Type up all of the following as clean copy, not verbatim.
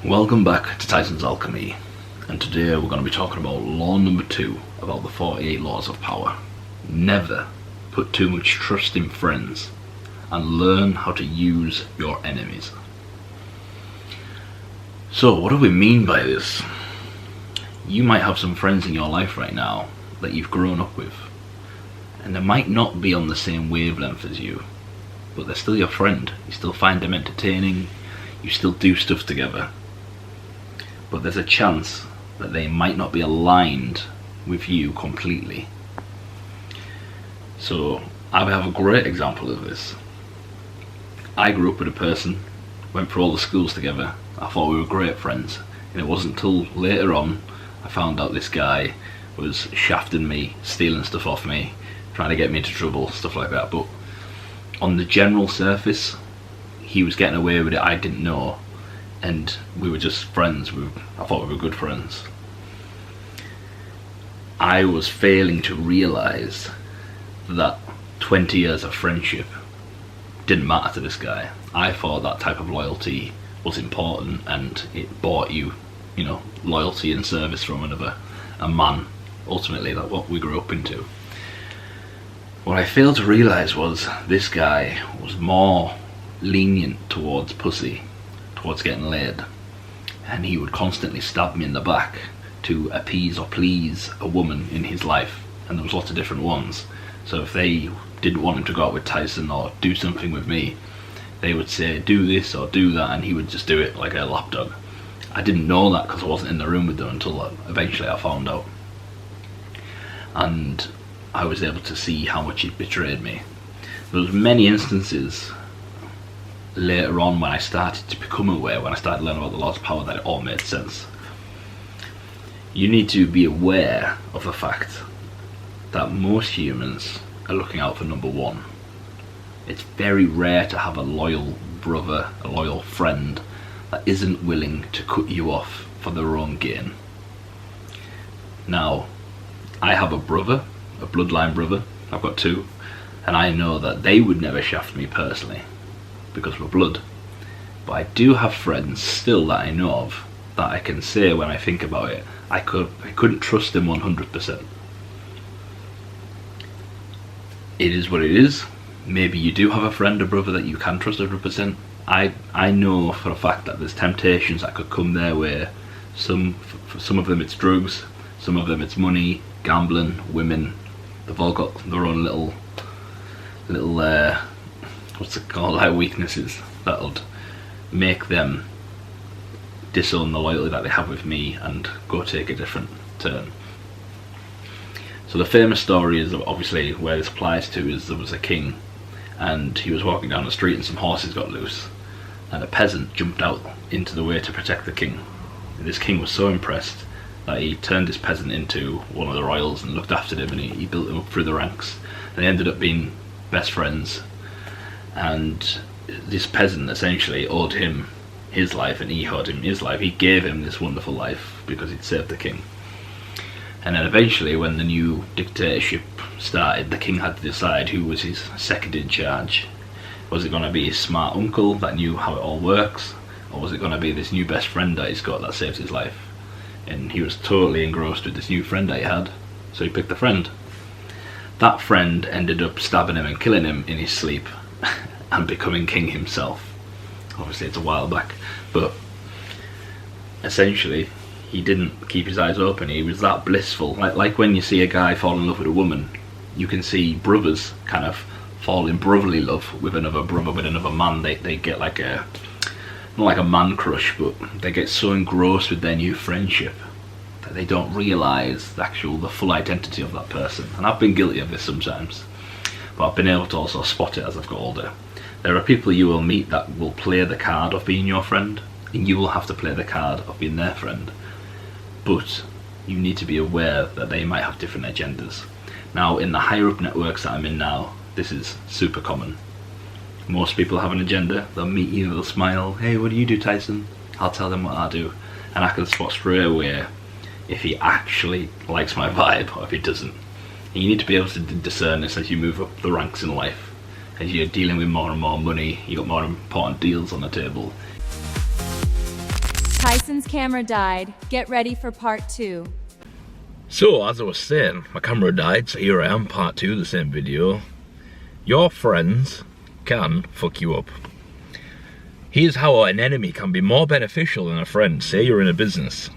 Welcome back to Tyson's Alchemy, and today we're going to be talking about law number 2 about the 48 laws of power. Never put too much trust in friends, and learn how to use your enemies. So what do we mean by this? You might have some friends in your life right now that you've grown up with, and they might not be on the same wavelength as you, but they're still your friend. You still find them entertaining, you still do stuff together. But there's a chance that they might not be aligned with you completely. So I have a great example of this. I grew up with a person, went through all the schools together. I thought we were great friends, and it wasn't until later on I found out this guy was shafting me, stealing stuff off me, trying to get me into trouble, stuff like that. But on the general surface, he was getting away with it. I didn't know, and we were just friends. I thought we were good friends. I was failing to realise that 20 years of friendship didn't matter to this guy. I thought that type of loyalty was important, and it bought you, loyalty and service from a man. Ultimately, that's what we grew up into. What I failed to realise was this guy was more lenient towards pussy, towards getting laid, and he would constantly stab me in the back to appease or please a woman in his life, and there was lots of different ones. So if they didn't want him to go out with Tyson or do something with me, they would say do this or do that, and he would just do it like a lapdog. I didn't know that because I wasn't in the room with them until eventually I found out, and I was able to see how much he'd betrayed me. There was many instances later on when I started to become aware, when I started learning about the laws of power, that it all made sense. You need to be aware of the fact that most humans are looking out for number one. It's very rare to have a loyal brother, a loyal friend that isn't willing to cut you off for their own gain. Now, I have a brother, a bloodline brother. I've got two, and I know that they would never shaft me personally because we're blood. But I do have friends still that I know of that I can say when I think about it, I couldn't trust them 100%. It is what it is. Maybe you do have a friend or brother that you can trust 100%. I know for a fact that there's temptations that could come their way. For some of them it's drugs, some of them it's money, gambling, women. They've all got their own little what's it called, like weaknesses that would make them disown the loyalty that they have with me and go take a different turn. So the famous story is obviously where this applies to is there was a king, and he was walking down the street and some horses got loose, and a peasant jumped out into the way to protect the king. And this king was so impressed that he turned this peasant into one of the royals and looked after him, and he built him up through the ranks, and they ended up being best friends. And this peasant essentially owed him his life, and he owed him his life. He gave him this wonderful life because he'd saved the king. And then eventually, when the new dictatorship started, the king had to decide who was his second in charge. Was it going to be his smart uncle that knew how it all works, or was it going to be this new best friend that he's got that saved his life? And he was totally engrossed with this new friend that he had, so he picked the friend. That friend ended up stabbing him and killing him in his sleep and becoming king himself. Obviously it's a while back, but essentially he didn't keep his eyes open. He was that blissful. Like when you see a guy fall in love with a woman, you can see brothers kind of fall in brotherly love with another brother, with another man. They get like not like a man crush, but they get so engrossed with their new friendship that they don't realise the full identity of that person. And I've been guilty of this sometimes, but I've been able to also spot it as I've got older. There are people you will meet that will play the card of being your friend, and you will have to play the card of being their friend. But you need to be aware that they might have different agendas. Now, in the higher up networks that I'm in now, this is super common. Most people have an agenda. They'll meet you, they'll smile, hey, what do you do, Tyson? I'll tell them what I do, and I can spot straight away if he actually likes my vibe or if he doesn't. And you need to be able to discern this as you move up the ranks in life. As you're dealing with more and more money, you've got more important deals on the table. Tyson's camera died. Get ready for part 2. So, as I was saying, my camera died, so here I am, part 2 of the same video. Your friends can fuck you up. Here's how an enemy can be more beneficial than a friend. Say you're in a business.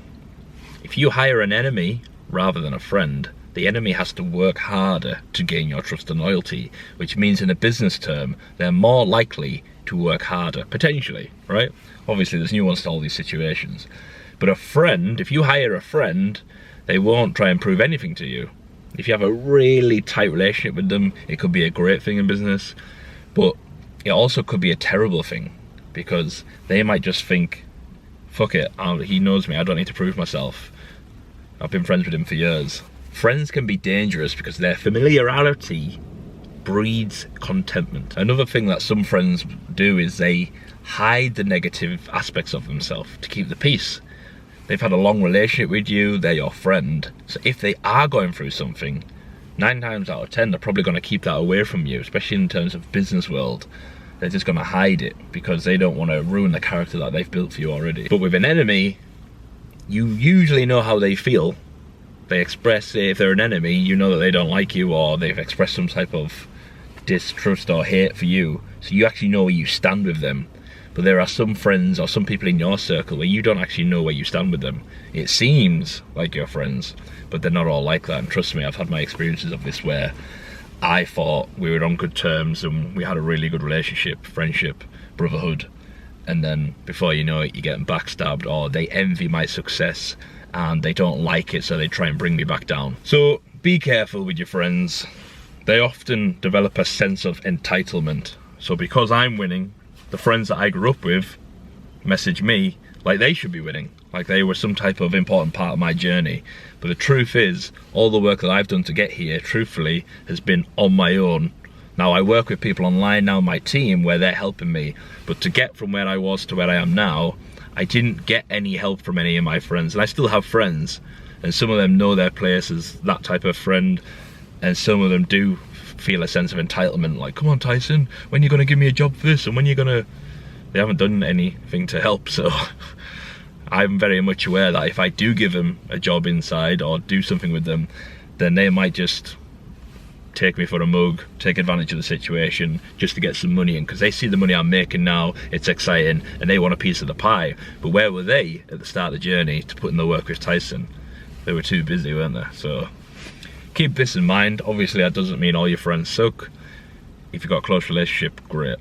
If you hire an enemy rather than a friend, the enemy has to work harder to gain your trust and loyalty, which means in a business term, they're more likely to work harder, potentially, right? Obviously, there's nuance to all these situations. But a friend, if you hire a friend, they won't try and prove anything to you. If you have a really tight relationship with them, it could be a great thing in business, but it also could be a terrible thing, because they might just think, fuck it, he knows me, I don't need to prove myself. I've been friends with him for years. Friends can be dangerous because their familiarity breeds contentment. Another thing that some friends do is they hide the negative aspects of themselves to keep the peace. They've had a long relationship with you, they're your friend. So if they are going through something, 9 times out of 10, they're probably going to keep that away from you, especially in terms of business world. They're just going to hide it because they don't want to ruin the character that they've built for you already. But with an enemy, you usually know how they feel. They express, if they're an enemy, you know that they don't like you, or they've expressed some type of distrust or hate for you. So you actually know where you stand with them. But there are some friends or some people in your circle where you don't actually know where you stand with them. It seems like you're friends, but they're not all like that. And trust me, I've had my experiences of this where I thought we were on good terms and we had a really good relationship, friendship, brotherhood, and then before you know it, you're getting backstabbed, or they envy my success and they don't like it, so they try and bring me back down. So be careful with your friends. They often develop a sense of entitlement. So because I'm winning, the friends that I grew up with message me like they should be winning, like they were some type of important part of my journey. But the truth is, all the work that I've done to get here, truthfully, has been on my own. Now I work with people online now, my team, where they're helping me, but to get from where I was to where I am now, I didn't get any help from any of my friends. And I still have friends, and some of them know their place as that type of friend, and some of them do feel a sense of entitlement, like, come on Tyson, when are you going to give me a job for this, and when you're going to... They haven't done anything to help, so I'm very much aware that if I do give them a job inside or do something with them, then they might just take me for a mug, take advantage of the situation just to get some money in, because they see the money I'm making now, it's exciting, and they want a piece of the pie. But where were they at the start of the journey to put in the work with Tyson? They were too busy, weren't they? So keep this in mind. Obviously that doesn't mean all your friends suck. If you've got a close relationship, great.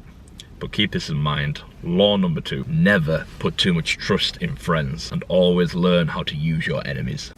But keep this in mind. Law number 2, never put too much trust in friends, and always learn how to use your enemies.